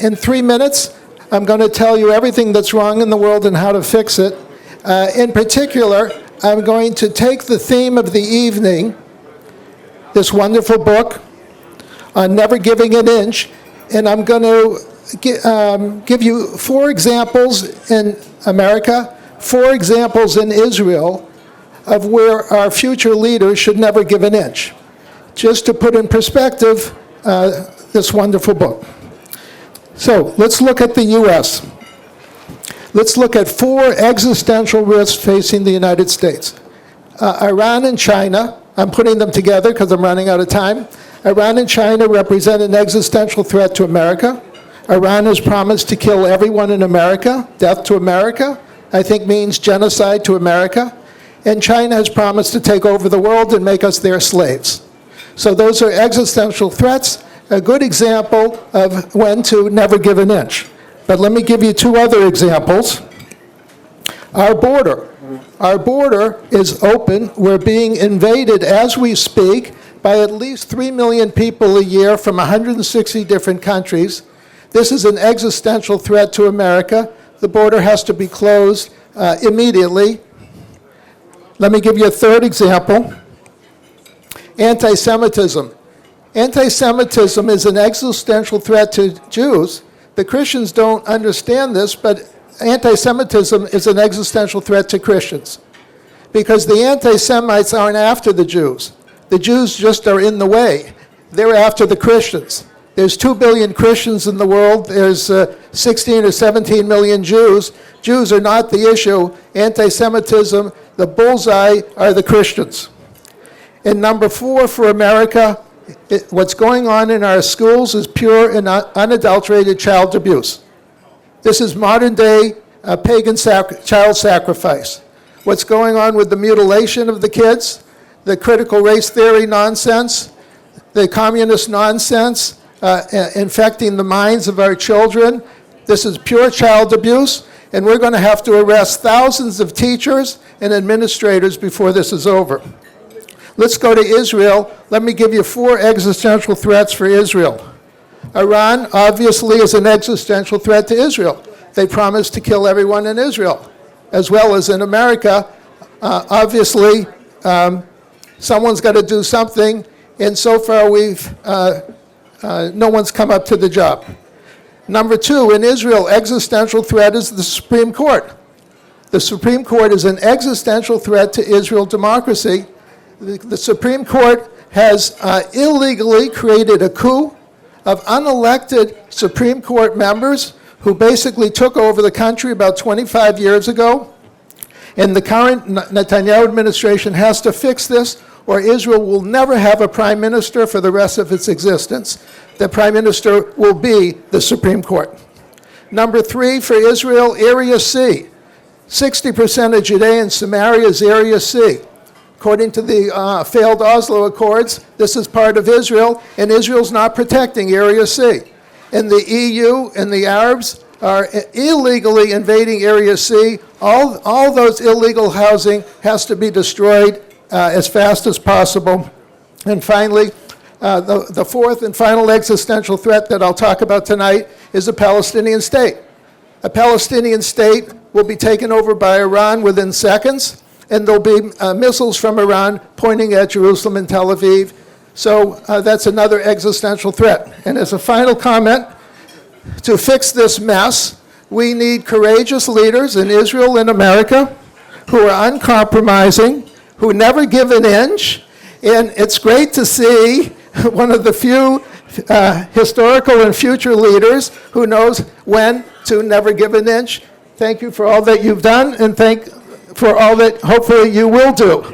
In 3 minutes, I'm going to tell you everything that's wrong in the world and how to fix it. In particular, I'm going to take the theme of the evening, this wonderful book on never giving an inch, and I'm going to give you 4 examples in America, 4 examples in Israel of where our future leaders should never give an inch. Just to put in perspective this wonderful book. So let's look at the U.S. Let's look at 4 existential risks facing the United States. Iran and China, I'm putting them together because I'm running out of time. Iran and China represent an existential threat to America. Iran has promised to kill everyone in America. Death to America, I think, means genocide to America. And China has promised to take over the world and make us their slaves. So those are existential threats, a good example of when to never give an inch. But let me give you 2 other examples. Our border. Our border is open. We're being invaded as we speak by at least 3 million people a year from 160 different countries. This is an existential threat to America. The border has to be closed immediately. Let me give you a 3rd example. Anti-Semitism. Anti-Semitism is an existential threat to Jews. The Christians don't understand this, but anti-Semitism is an existential threat to Christians. Because the anti-Semites aren't after the Jews. The Jews just are in the way. They're after the Christians. There's 2 billion Christians in the world. There's 16 or 17 million Jews. Jews are not the issue. Anti-Semitism, the bullseye, are the Christians. And number 4 for America, what's going on in our schools is pure and unadulterated child abuse. This is modern day pagan child sacrifice. What's going on with the mutilation of the kids, the critical race theory nonsense, the communist nonsense, infecting the minds of our children. This is pure child abuse, and we're going to have to arrest thousands of teachers and administrators before this is over. Let's go to Israel. Let me give you 4 existential threats for Israel. Iran, obviously, is an existential threat to Israel. They promised to kill everyone in Israel, as well as in America. Obviously, someone's got to do something, and so far no one's come up to the job. Number 2, in Israel, existential threat is the Supreme Court. The Supreme Court is an existential threat to Israel democracy. The Supreme Court has illegally created a coup of unelected Supreme Court members who basically took over the country about 25 years ago. And the current Netanyahu administration has to fix this, or Israel will never have a prime minister for the rest of its existence. The prime minister will be the Supreme Court. Number 3 for Israel, Area C. 60% of Judea and Samaria is Area C. According to the failed Oslo Accords, this is part of Israel, and Israel's not protecting Area C. And the EU and the Arabs are illegally invading Area C. All those illegal housing has to be destroyed as fast as possible. And finally, the 4th and final existential threat that I'll talk about tonight is a Palestinian state. A Palestinian state will be taken over by Iran within seconds, and there'll be missiles from Iran pointing at Jerusalem and Tel Aviv. So that's another existential threat. And as a final comment, to fix this mess, we need courageous leaders in Israel and America who are uncompromising, who never give an inch. And it's great to see one of the few historical and future leaders who knows when to never give an inch. Thank you for all that you've done, and for all that hopefully you will do.